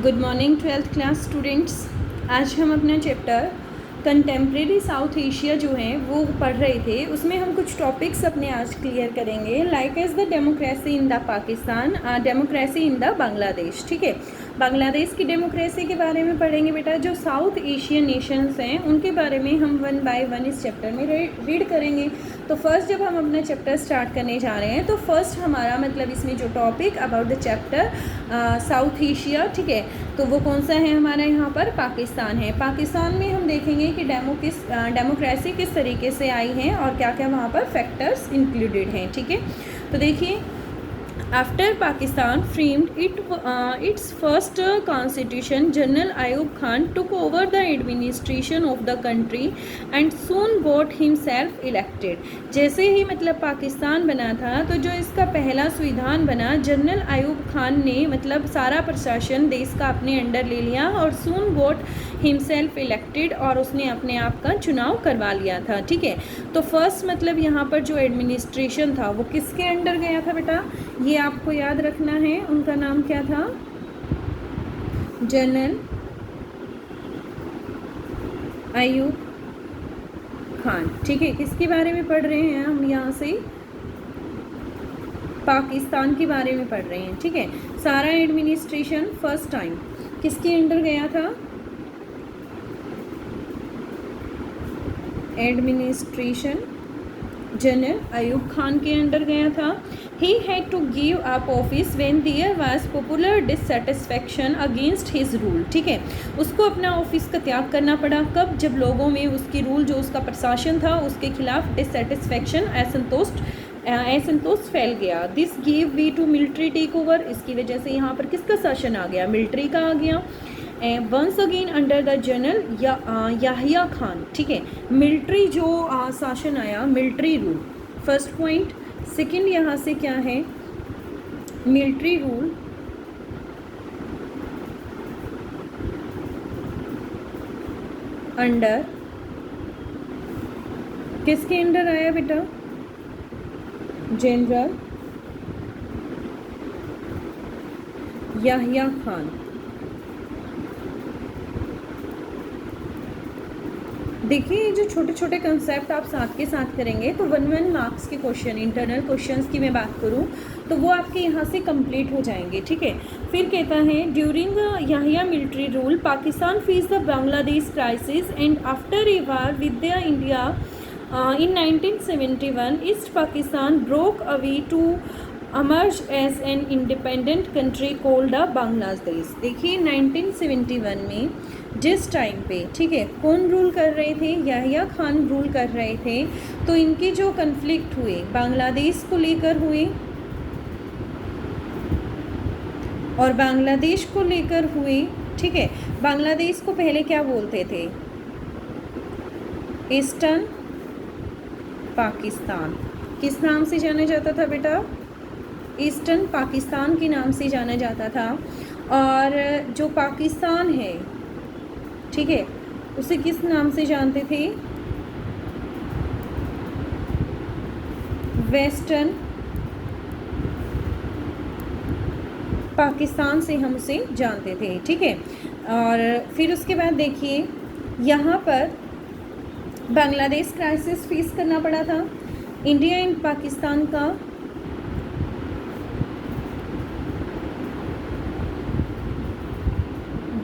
Good morning twelfth class students. आज हम अपना चैप्टर कंटेम्प्रेरी साउथ एशिया जो है वो पढ़ रहे थे। उसमें हम कुछ टॉपिक्स अपने आज क्लियर करेंगे, like as the democracy in the Pakistan, democracy in the Bangladesh. ठीक है, बांग्लादेश की डेमोक्रेसी के बारे में पढ़ेंगे बेटा। जो साउथ एशियन नेशंस हैं उनके बारे में हम वन बाय वन इस चैप्टर में रीड करेंगे। तो फर्स्ट जब हम अपना चैप्टर स्टार्ट करने जा रहे हैं तो फर्स्ट हमारा मतलब इसमें जो topic about the chapter south Asia, ठीक है, तो वो कौन सा है हमारा यहाँ पर पाकिस्तान है। पाकिस्तान में हम देखेंगे कि डेमोक्रेसी किस तरीके से आई है और क्या क्या वहाँ पर फैक्टर्स इंक्लूडेड हैं। ठीक है, तो देखिए, after Pakistan framed its first constitution, General Ayub Khan took over the administration of the country and soon got himself elected। जैसे ही मतलब पाकिस्तान बना था तो जो इसका पहला संविधान बना, जनरल आयूब खान ने मतलब सारा प्रशासन देश का अपने अंडर ले लिया और soon got himself elected, और उसने अपने आप का चुनाव करवा लिया था। ठीक है, तो फर्स्ट मतलब यहाँ पर जो एडमिनिस्ट्रेशन था वो किसके अंडर गया था बेटा, ये आपको याद रखना है। उनका नाम क्या था, जनरल आयूब खान। ठीक है, किसके बारे में पढ़ रहे हैं हम यहाँ से, पाकिस्तान के बारे में पढ़ रहे हैं। ठीक है, सारा एडमिनिस्ट्रेशन फर्स्ट टाइम किसके अंडर गया था, एडमिनिस्ट्रेशन जनरल आयूब खान के अंडर गया था। He had to give up office when there was popular dissatisfaction against his rule. ठीक है, उसको अपना ऑफिस का त्याग करना पड़ा। कब, जब लोगों में उसकी रूल, जो उसका प्रशासन था उसके खिलाफ डिससेटिस्फैक्शन, असंतोष फैल गया। This give way to military take over, इसकी वजह से यहाँ पर किसका शासन आ गया, मिलिट्री का आ गया। Once again under the general Yahya Khan. ठीक है, मिलिट्री जो शासन आया, military rule, first point. Second यहाँ से क्या है, मिलिट्री रूल अंडर, किसके अंडर आया बेटा, जनरल याहिया खान। देखिए, ये जो छोटे छोटे कंसेप्ट आप साथ के साथ करेंगे तो 1 मार्क्स के क्वेश्चन, इंटरनल क्वेश्चंस की मैं बात करूं तो वो आपके यहाँ से कंप्लीट हो जाएंगे। ठीक है, फिर कहता है during Yahya military rule Pakistan face the Bangladesh crisis and after a war with the India in 1971 East Pakistan broke away to emerge as an independent country called Bangladesh. देखिए 1971 में जिस टाइम पे, ठीक है, कौन रूल कर रहे थे, याहिया खान रूल कर रहे थे, तो इनके जो कन्फ्लिक्ट हुए बांग्लादेश को लेकर हुए और बांग्लादेश को लेकर हुए। ठीक है, बांग्लादेश को पहले क्या बोलते थे, ईस्टर्न पाकिस्तान। किस नाम से जाना जाता था बेटा, ईस्टर्न पाकिस्तान के नाम से जाना जाता था। और जो पाकिस्तान है, ठीक है, उसे किस नाम से जानते थे, वेस्टर्न पाकिस्तान से हम उसे जानते थे। ठीक है, और फिर उसके बाद देखिए यहाँ पर बांग्लादेश क्राइसिस फेस करना पड़ा था। इंडिया एंड पाकिस्तान का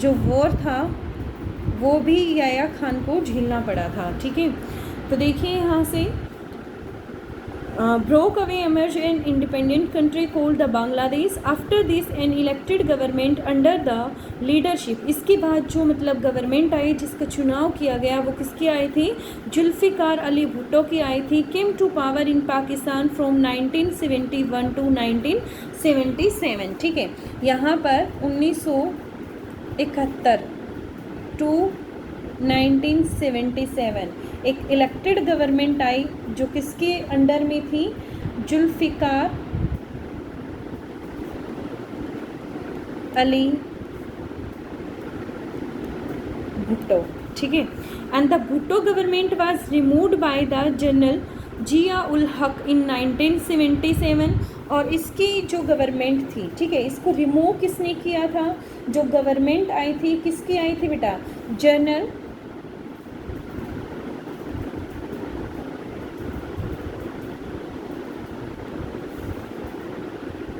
जो वॉर था वो भी याहिया खान को झेलना पड़ा था। ठीक है, तो देखिए यहाँ से broke away emerged an independent country called the Bangladesh. After this an elected government under the leadership, इसके बाद जो मतलब गवर्नमेंट आई जिसका चुनाव किया गया वो किसकी आई थी, जुल्फ़िकार अली भुट्टो की आई थी। came to power in Pakistan from 1971 to 1977। ठीक है, यहाँ पर 1971 टू 1977 एक इलेक्टेड गवर्नमेंट आई जो किसके अंडर में थी, जुल्फ़िकार अली भुट्टो। ठीक है, and the Bhutto government was removed by the general Zia ul Haq in 1977 और इसकी जो गवर्नमेंट थी, ठीक है, इसको रिमूव किसने किया था? जो गवर्नमेंट आई थी, किसकी आई थी बेटा? जनरल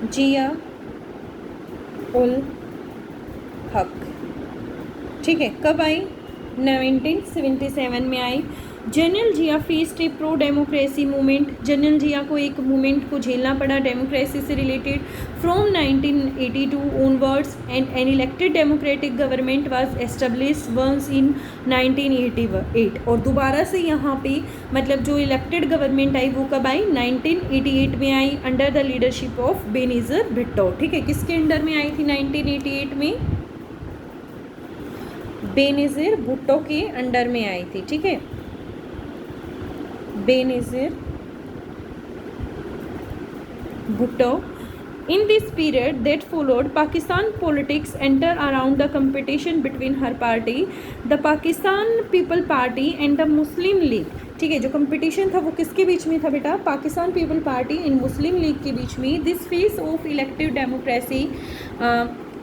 जिया उल हक, ठीक है। कब आई? 1977 में आई। जनरल जिया फेस्ड ए प्रो डेमोक्रेसी मूवमेंट। जनरल जिया को एक मूवमेंट को झेलना पड़ा डेमोक्रेसी से related. From 1982 onwards and an elected democratic government was established once in 1988। और दोबारा से यहाँ पे मतलब जो इलेक्टेड गवर्नमेंट आई वो कब आई? 1988 में आई, under the leadership of Benazir Bhutto, ठीक है। किसके अंडर में आई थी 1988 में? बेनजीर भुट्टो के अंडर में आई थी, ठीक है। Benazir Bhutto. In this period that followed, Pakistan politics enter around the competition between her party, the Pakistan People Party and the Muslim League, ठीक है। जो कंपटीशन था वो किसके बीच में था बेटा? Pakistan people party and Muslim league के बीच में। This phase of elective democracy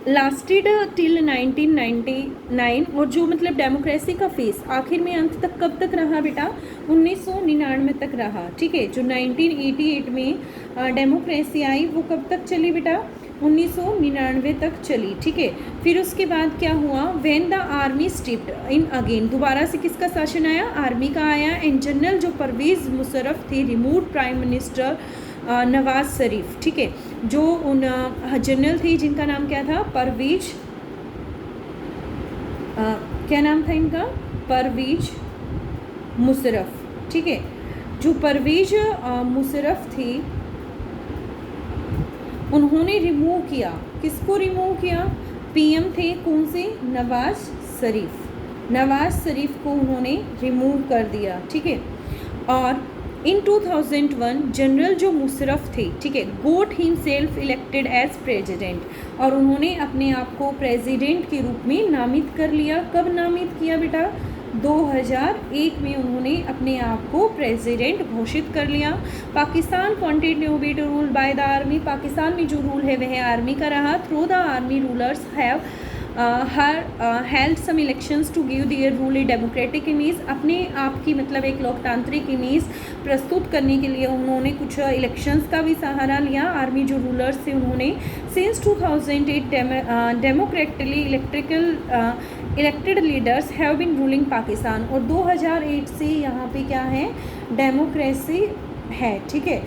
lasted till 1999। और जो मतलब डेमोक्रेसी का फेस आखिर में अंत तक कब तक रहा बेटा? 1999 तक रहा, ठीक है। जो 1988 में डेमोक्रेसी आई वो कब तक चली बेटा? 1999 तक चली, ठीक है। फिर उसके बाद क्या हुआ? When the army stepped in again, दोबारा से किसका शासन आया? आर्मी का आया। एंड जनरल जो परवेज़ मुशर्रफ थे remove prime minister Nawaz Sharif, ठीक है। जो उन जनरल थी जिनका नाम क्या था? परवेज, क्या नाम था इनका? परवेज मुशर्रफ, ठीक है। जो परवेज मुशर्रफ थी उन्होंने रिमूव किया, किसको रिमूव किया? पीएम थे कौन से? नवाज शरीफ। नवाज शरीफ को उन्होंने रिमूव कर दिया, ठीक है। और इन 2001 जनरल जो मुशर्रफ थे, ठीक है, गोट हिमसेल्फ इलेक्टेड एज प्रेसिडेंट, और उन्होंने अपने आप को प्रेसिडेंट के रूप में नामित कर लिया। कब नामित किया बेटा? 2001 में उन्होंने अपने आप को प्रेसिडेंट घोषित कर लिया। Pakistan continue be to rule by the army, Pakistan में जो रूल है वह आर्मी का रहा। Through the army rulers have held some elections to give their rule a democratic image, अपने आप की मतलब एक लोकतांत्रिक इमेज प्रस्तुत करने के लिए उन्होंने कुछ इलेक्शंस का भी सहारा लिया। आर्मी जो रूलर्स थे उन्होंने since 2008 democratically elected leaders have been ruling Pakistan, और 2008 से यहाँ पे क्या है? डेमोक्रेसी है, ठीक है।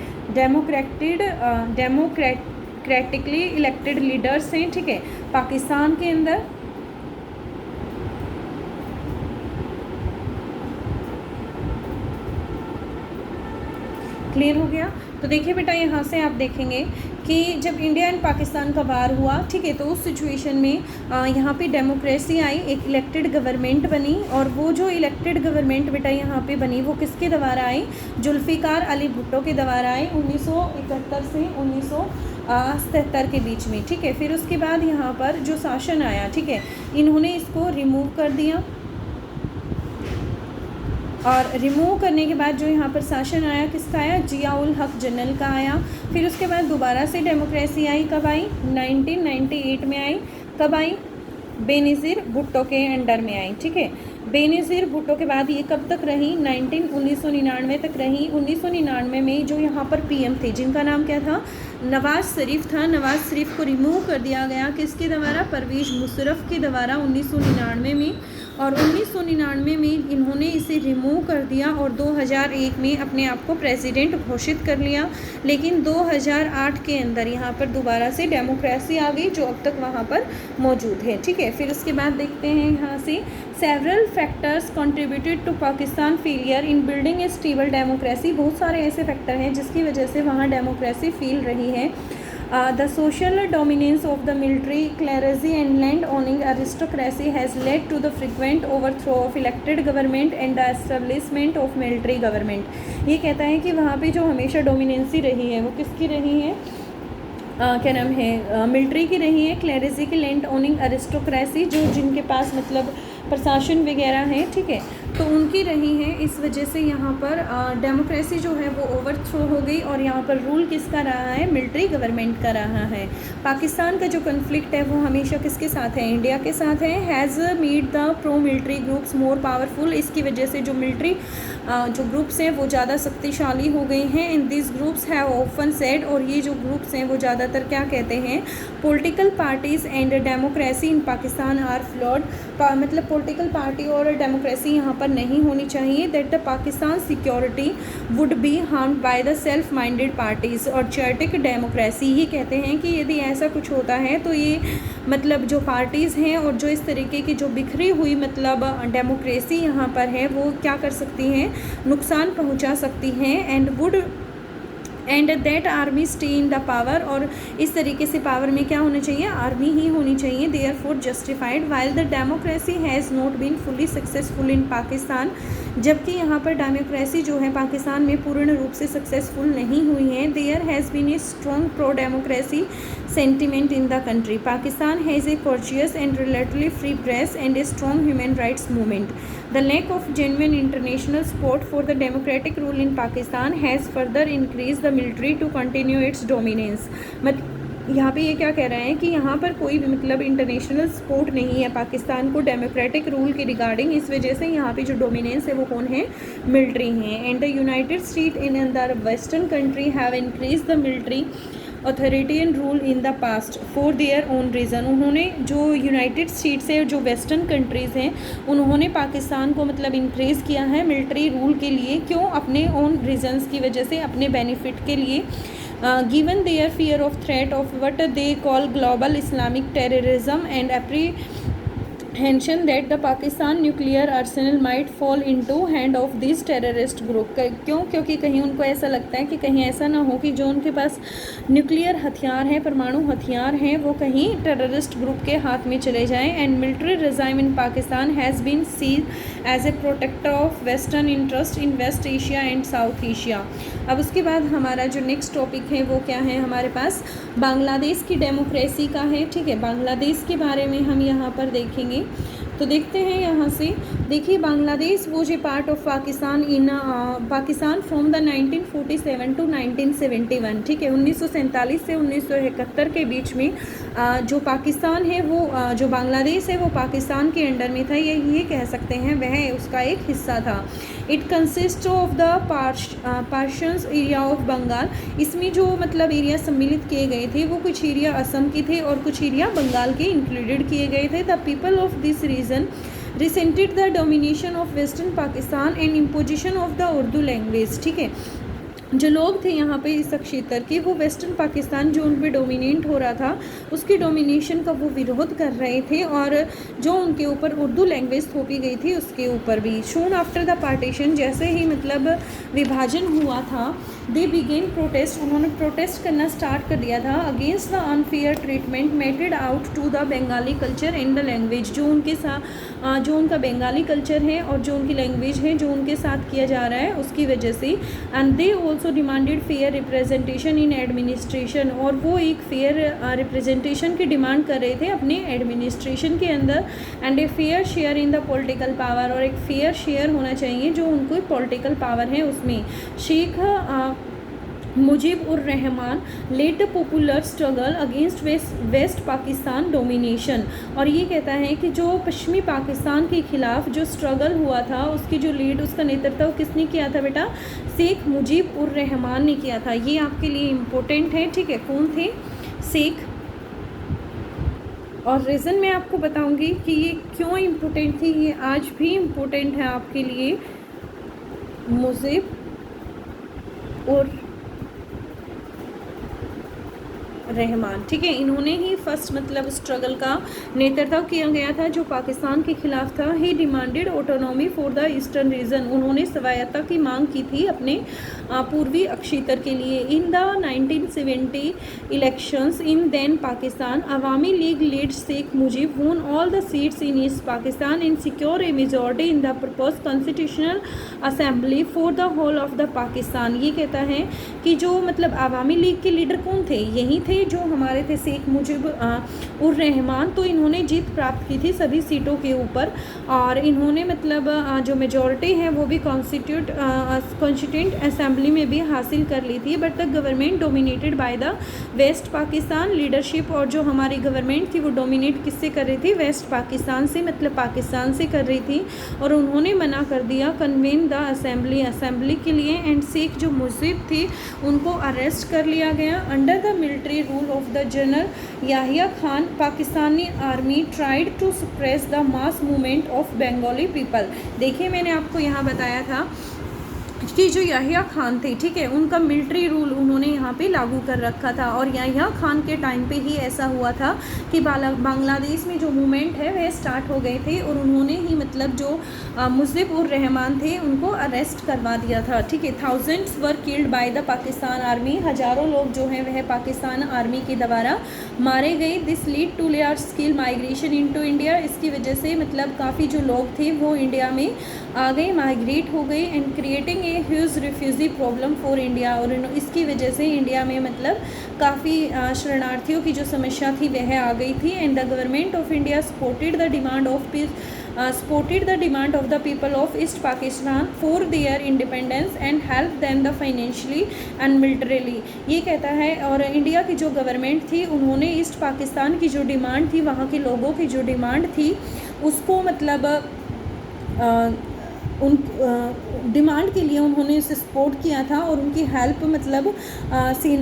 डेमोक्रेटिकली इलेक्टेड लीडर्स हैं, ठीक है, पाकिस्तान के अंदर। क्लियर हो गया? तो देखिए बेटा यहाँ से आप देखेंगे कि जब इंडिया एंड पाकिस्तान का वार हुआ, ठीक है, तो उस सिचुएशन में यहाँ पे डेमोक्रेसी आई, एक इलेक्टेड गवर्नमेंट बनी। और वो जो इलेक्टेड गवर्नमेंट बेटा यहाँ पे बनी वो किसके द्वारा आई? जुल्फ़िकार अली भुट्टो के द्वारा आई 1971 से 1977 के बीच में, ठीक है। फिर उसके बाद यहाँ पर जो शासन आया, ठीक है, इन्होंने इसको रिमूव कर दिया, और रिमूव करने के बाद जो यहाँ पर शासन आया किसका आया? जिया उल हक जनरल का आया। फिर उसके बाद दोबारा से डेमोक्रेसी आई, कब आई? 1998 में आई। कब आई? बेनज़ीर भुट्टो के अंडर में आई, ठीक है। बेनज़ीर भुट्टो के बाद ये कब तक रही? 1999 तक रही। 1999 में जो यहाँ पर पीएम थे जिनका नाम क्या था? नवाज शरीफ था। नवाज शरीफ को रिमूव कर दिया गया, किसके द्वारा? परवेज मुशर्रफ के द्वारा 1999 में। और 1999 में इन्होंने इसे रिमूव कर दिया और 2001 में अपने आप को प्रेसिडेंट घोषित कर लिया। लेकिन 2008 के अंदर यहाँ पर दोबारा से डेमोक्रेसी आ गई जो अब तक वहाँ पर मौजूद है, ठीक है। फिर उसके बाद देखते हैं यहाँ से several factors contributed to Pakistan failure in building a stable democracy. बहुत सारे ऐसे फैक्टर हैं जिसकी वजह से वहाँ डेमोक्रेसी फील रही है। The social dominance of the military, clergy and land-owning aristocracy has led to the frequent overthrow of elected government and the establishment of military government। ये कहता है कि वहाँ पे जो हमेशा डोमिनेंसी रही है वो किसकी रही है? क्या नाम है? मिलिट्री की रही है, क्लेरेजी की, लैंड ओनिंग अरिस्टोक्रेसी जो जिनके पास मतलब प्रशासन वगैरह है, ठीक है। तो उनकी रही हैं, इस वजह से यहाँ पर डेमोक्रेसी जो है वो ओवरथ्रो हो गई और यहाँ पर रूल किसका रहा है, मिलिट्री गवर्नमेंट का रहा है। पाकिस्तान का जो कन्फ्लिक्ट है वो हमेशा किसके साथ है, इंडिया के साथ है। Has made the pro military groups more powerful, इसकी वजह से जो मिलिट्री जो ग्रुप्स हैं वो ज़्यादा शक्तिशाली हो गए हैं। In this groups have often said, और ये जो ग्रुप्स हैं वो ज़्यादातर क्या कहते हैं, political parties and democracy in Pakistan are flawed, मतलब पॉलिटिकल पार्टी और डेमोक्रेसी यहाँ पर नहीं होनी चाहिए। That the Pakistan security would be harmed by the self minded parties और चैटिक डेमोक्रेसी। ये कहते हैं कि यदि ऐसा कुछ होता है तो ये मतलब जो पार्टीज़ हैं और जो इस तरीके की जो बिखरी हुई मतलब डेमोक्रेसी यहाँ पर है वो क्या कर सकती हैं, नुकसान पहुँचा सकती हैं। And that army stay in the power, और इस तरीके से पावर में क्या होना चाहिए, आर्मी ही होनी चाहिए। Therefore justified while the democracy has not been fully successful in Pakistan, जबकि यहाँ पर डेमोक्रेसी जो है पाकिस्तान में पूर्ण रूप से सक्सेसफुल नहीं हुई है। There has been a strong pro democracy sentiment in the country. Pakistan has a courageous and relatively free press and a strong human rights movement. The lack of genuine international support for the democratic rule in Pakistan has further increased the military to continue its dominance। यहाँ पे ये क्या कह रहा है कि यहाँ पर कोई भी मतलब इंटरनेशनल सपोर्ट नहीं है पाकिस्तान को डेमोक्रेटिक रूल के रिगार्डिंग, इस वजह से यहाँ पे जो डोमिनेंस है वो कौन है, मिलिट्री हैं। And the United state in the western country have increase the military authoritarian rule in the past for their own reason. उन्होंने जो यूनाइटेड स्टेट्स है, जो वेस्टर्न कंट्रीज़ हैं, उन्होंने पाकिस्तान को मतलब इंक्रीज़ किया है मिलिट्री रूल के लिए। क्यों, अपने ओन रीजन्स की वजह से, अपने बेनिफिट के लिए। Given their fear of threat of what they call global Islamic terrorism and apprehension that the Pakistan nuclear arsenal might fall into hand of these terrorist group। क्यों, क्योंकि कहीं उनको ऐसा लगता है कि कहीं ऐसा ना हो कि जो उनके पास न्यूक्लियर हथियार हैं, परमाणु हथियार हैं, वो कहीं टेररिस्ट ग्रुप के हाथ में चले जाएं। And military regime in Pakistan has been seen as a protector of western interest in West Asia and South Asia. अब उसके बाद हमारा जो नेक्स्ट टॉपिक है वो क्या है, हमारे पास बांग्लादेश की डेमोक्रेसी का है। ठीक है, बांग्लादेश के बारे में हम यहाँ पर देखेंगे। तो देखते हैं यहाँ से, देखिए बांग्लादेश वो जो part of Pakistan in Pakistan from the 1947 to 1971। ठीक है, 1947 से 1971 के बीच में जो पाकिस्तान है वो जो बांग्लादेश है वो पाकिस्तान के अंडर में था, ये कह सकते हैं वह उसका एक हिस्सा था। It consist of the portions area of Bengal. इसमें जो मतलब एरिया सम्मिलित किए गए थे वो कुछ एरिया असम के थे और कुछ एरिया बंगाल के इंक्लूडेड किए गए थे। The people of this region resented the domination of western Pakistan and imposition of the Urdu language। ठीक है, जो लोग थे यहाँ पे इस क्षेत्र के, वो वेस्टर्न पाकिस्तान जो उन पे डोमिनेट हो रहा था उसके डोमिनेशन का वो विरोध कर रहे थे, और जो उनके ऊपर उर्दू लैंग्वेज थोपी गई थी उसके ऊपर भी। शून आफ्टर द पार्टीशन, जैसे ही मतलब विभाजन हुआ था, दे बिगेन प्रोटेस्ट, उन्होंने प्रोटेस्ट करना स्टार्ट कर दिया था against the unfair treatment meted out to the Bengali culture and the language. जो उनके साथ जो उनका बंगाली कल्चर है और जो उनकी लैंग्वेज है जो उनके साथ किया जा रहा है उसकी वजह से। And they also demanded fair representation in administration, और वो एक फेयर रिप्रेजेंटेशन की डिमांड कर रहे थे अपने एडमिनिस्ट्रेशन के अंदर। And a fair share in the political power, और एक फेयर शेयर होना चाहिए जो उनको पॉलिटिकल पावर है उसमें। Sheikh Mujib ur Rahman led the popular struggle against West Pakistan domination, और ये कहता है कि जो पश्चिमी पाकिस्तान के खिलाफ जो स्ट्रगल हुआ था उसकी जो लीड, उसका नेतृत्व किसने किया था बेटा, शेख मुजीब उर रहमान ने किया था। ये आपके लिए इम्पोर्टेंट है। ठीक है, कौन थे, शेख, और रीज़न मैं आपको बताऊंगी कि ये क्यों इम्पोर्टेंट थी, ये आज भी इम्पोर्टेंट है आपके लिए। मुजीब और रहमान, ठीक है, इन्होंने ही फर्स्ट मतलब स्ट्रगल का नेतृत्व किया गया था जो पाकिस्तान के खिलाफ था। He demanded autonomy for the eastern region, उन्होंने स्वायत्तता की मांग की थी अपने पूर्वी अक्षेत्र के लिए। In the 1970 elections in then Pakistan, Awami League lead Sheikh Mujib won all the seats in east Pakistan and secure a majority in the propose constitutional assembly for the whole of the Pakistan. ये कहता है कि जो मतलब अवामी लीग के लीडर कौन थे, यही थे में जो हमारे थे शेख मुजीब उर रहमान, तो इन्होंने जीत प्राप्त की थी सभी सीटों के ऊपर, और इन्होंने मतलब जो मेजॉरिटी है वो भी कॉन्स्टिट्यूंट असेंबली में भी हासिल कर ली थी। But the government dominated by the West Pakistan leadership, और जो हमारी गवर्नमेंट थी वो डोमिनेट किससे कर रही थी, वेस्ट पाकिस्तान से, मतलब पाकिस्तान से कर रही थी। और उन्होंने मना कर दिया कन्वेन द असेंबली के लिए। एंड शेख जो मुजीब थी उनको अरेस्ट कर लिया गया under the military rule of the general Yahya Khan. Pakistani army tried to suppress the mass movement of Bengali people. देखिए मैंने आपको यहाँ बताया था कि जो याहिया खान थे, ठीक है, उनका मिलिट्री रूल उन्होंने यहाँ पे लागू कर रखा था। और याहिया खान के टाइम पे ही ऐसा हुआ था कि बांग्लादेश में जो मूवमेंट है वह स्टार्ट हो गए थे, और उन्होंने ही मतलब जो मुजीब उर रहमान थे उनको अरेस्ट करवा दिया था, ठीक है। Thousands were killed by the Pakistan army, हज़ारों लोग जो हैं वह पाकिस्तान आर्मी के द्वारा मारे गए। This lead to large scale migration into India, इसकी वजह से मतलब काफ़ी जो लोग थे वो इंडिया में आ गए, माइग्रेट हो गए। And creating a huge refugee problem for India, और इसकी वजह से इंडिया में मतलब काफ़ी शरणार्थियों की जो समस्या थी वह आ गई थी। And the government of India supported the demand of the people of East Pakistan for their independence and help them the financially and militarily। ये कहता है, और इंडिया की जो गवर्नमेंट थी उन्होंने ईस्ट पाकिस्तान की जो डिमांड थी, वहाँ के लोगों की जो डिमांड थी उसको मतलब उन डिमांड के लिए उन्होंने उसे सपोर्ट किया था, और उनकी हेल्प मतलब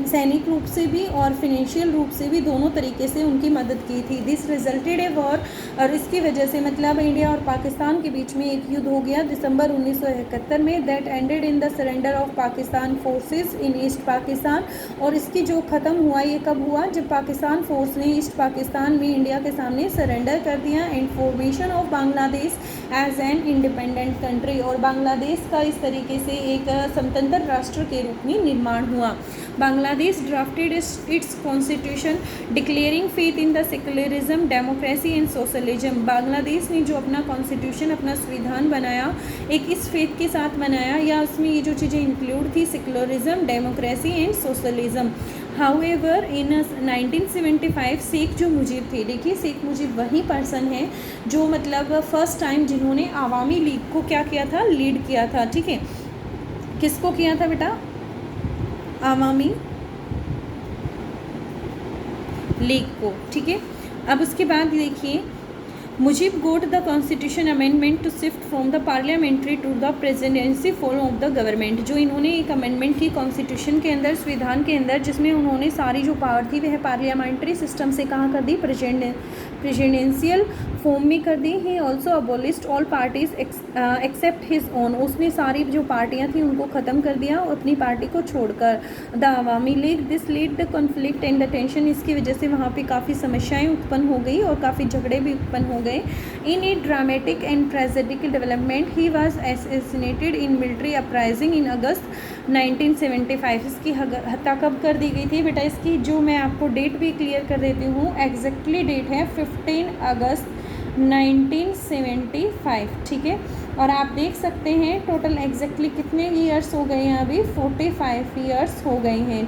सैनिक रूप से भी और फिनेंशियल रूप से भी, दोनों तरीके से उनकी मदद की थी। दिस रिजल्टेड ए वॉर, और इसकी वजह से मतलब इंडिया और पाकिस्तान के बीच में एक युद्ध हो गया दिसंबर 1971 में। That ended in the surrender of Pakistan forces in east Pakistan. और इसकी जो ख़त्म हुआ, ये कब हुआ, जब पाकिस्तान फोर्स ने ईस्ट पाकिस्तान में इंडिया के सामने सरेंडर कर दिया। And formation of Bangladesh as an independent country, और बांग्लादेश का इस तरीके से एक स्वतंत्र राष्ट्र के रूप में निर्माण हुआ। Bangladesh drafted it's constitution declaring faith in the secularism democracy and socialism. Bangladesh ने जो अपना कॉन्स्टिट्यूशन, अपना संविधान बनाया, एक इस फेथ के साथ बनाया, या उसमें ये जो चीज़ें इंक्लूड थी, secularism, democracy and socialism. However in 1975 Sheikh जो मुजीब थे, देखिए शेख मुजीब वही पर्सन है जो मतलब फर्स्ट टाइम जिन्होंने आवामी लीग को क्या किया था, लीड किया था, ठीक है। किसको किया था बेटा, आवामी लीग को, ठीक है। अब उसके बाद देखिए, Mujib got the constitution amendment to shift from the parliamentary to the presidency form of the government. जो इन्होंने एक अमेंडमेंट की कॉन्स्टिट्यूशन के अंदर, संविधान के अंदर, जिसमें उन्होंने सारी जो पावर थी वह पार्लियामेंट्री सिस्टम से कहाँ कर दी, प्रेसिडेंशियल फॉर्म में कर दी। He also abolished all parties except his own, उसने सारी जो पार्टियाँ थी उनको ख़त्म कर दिया अपनी पार्टी को छोड़कर। The Awami league, this lead the conflict and the tension, इसकी वजह से वहाँ पे काफ़ी समस्याएं उत्पन्न हो गई और काफ़ी झगड़े भी उत्पन्न हो गए। In a dramatic and tragedic development he was assassinated in military uprising in August 1975। इसकी हत्या कब कर दी गई थी बेटा, इसकी जो मैं आपको डेट भी क्लियर कर देती हूँ, एग्जैक्टली डेट है 15 अगस्त 1975, ठीक है। और आप देख सकते हैं टोटल एग्जैक्टली कितने ईयर्स हो गए हैं, अभी 45 ईयर्स हो गए हैं।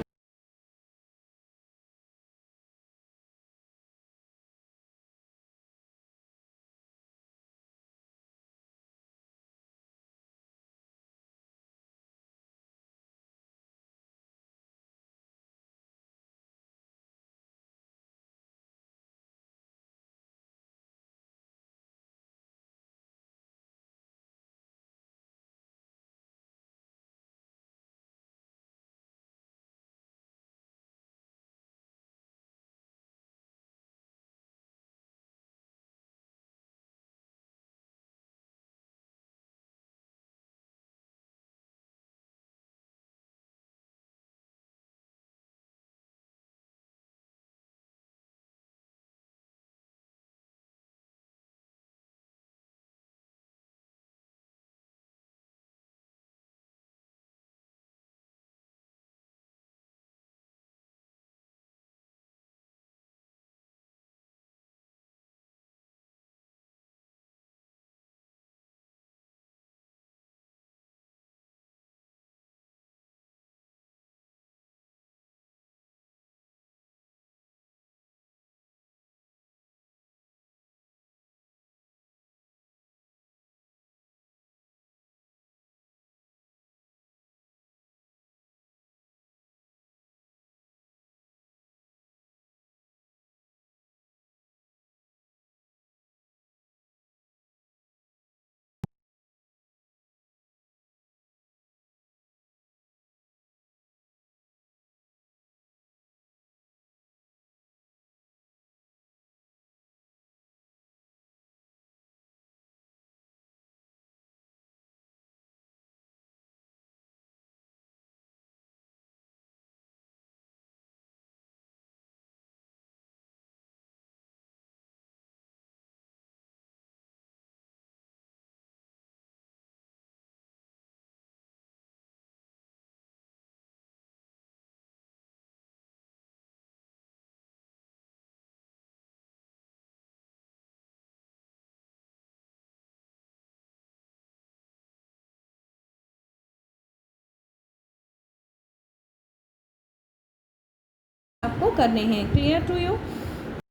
आपको करने हैं। Clear to you?